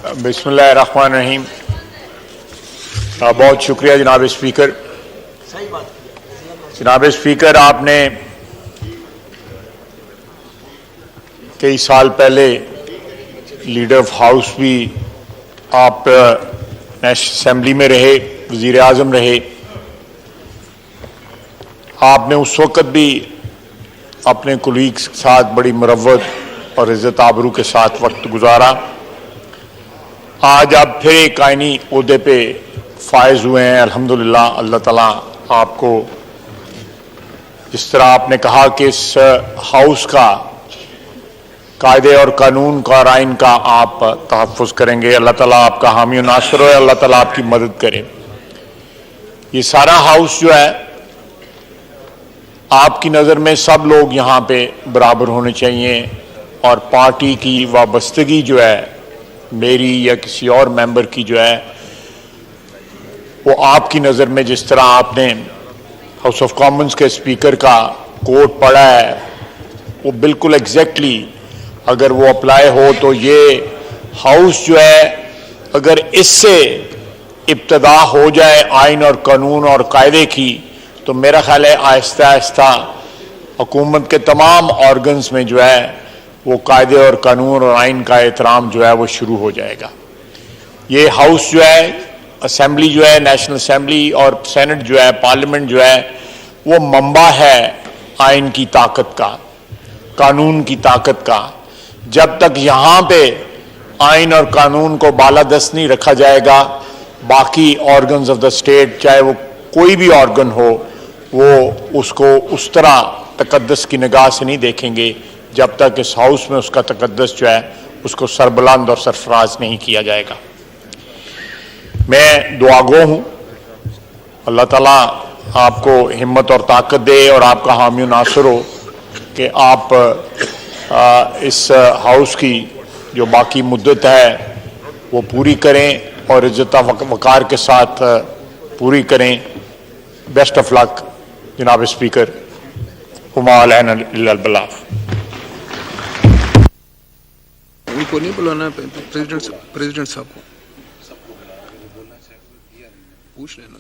بسم اللہ الرحمن الرحیم. بہت شکریہ جناب اسپیکر. جناب اسپیکر، آپ نے کئی سال پہلے لیڈر آف ہاؤس بھی آپ نیشنل اسمبلی میں رہے، وزیر اعظم رہے. آپ نے اس وقت بھی اپنے کولیگز کے ساتھ بڑی مروت اور عزت آبرو کے ساتھ وقت گزارا. آج آپ پھر ایک آئینی عہدے پہ فائز ہوئے ہیں. الحمدللہ اللہ تعالیٰ آپ کو، جس طرح آپ نے کہا کہ اس ہاؤس کا قاعدے اور قانون کا اور آئین کا آپ تحفظ کریں گے. اللہ تعالیٰ آپ کا حامی و ناصر ہو، اللہ تعالیٰ آپ کی مدد کرے. یہ سارا ہاؤس جو ہے، آپ کی نظر میں سب لوگ یہاں پہ برابر ہونے چاہیے، اور پارٹی کی وابستگی جو ہے، میری یا کسی اور ممبر کی جو ہے، وہ آپ کی نظر میں جس طرح آپ نے ہاؤس آف کامنز کے اسپیکر کا کوٹ پڑھا ہے، وہ بالکل ایگزیکٹلی اگر وہ اپلائی ہو تو یہ ہاؤس جو ہے، اگر اس سے ابتدا ہو جائے آئین اور قانون اور قاعدے کی، تو میرا خیال ہے آہستہ آہستہ حکومت کے تمام آرگنز میں جو ہے وہ قاعدے اور قانون اور آئین کا احترام جو ہے وہ شروع ہو جائے گا. یہ ہاؤس جو ہے، اسمبلی جو ہے، نیشنل اسمبلی اور سینٹ جو ہے، پارلیمنٹ جو ہے، وہ منبع ہے آئین کی طاقت کا، قانون کی طاقت کا. جب تک یہاں پہ آئین اور قانون کو بالادست نہیں رکھا جائے گا، باقی آرگنز آف دا اسٹیٹ، چاہے وہ کوئی بھی آرگن ہو، وہ اس کو اس طرح تقدس کی نگاہ سے نہیں دیکھیں گے جب تک اس ہاؤس میں اس کا تقدس جو ہے اس کو سربلند اور سرفراز نہیں کیا جائے گا. میں دعا گو ہوں، اللہ تعالیٰ آپ کو ہمت اور طاقت دے اور آپ کا حامی و ناصر ہو کہ آپ اس ہاؤس کی جو باقی مدت ہے وہ پوری کریں اور عزت وقار کے ساتھ پوری کریں. بیسٹ آف لک جناب اسپیکر. وما علینا الا البلاغ. ان کو نہیں بلانا پریزیڈنٹ صاحب کو پوچھ لینا.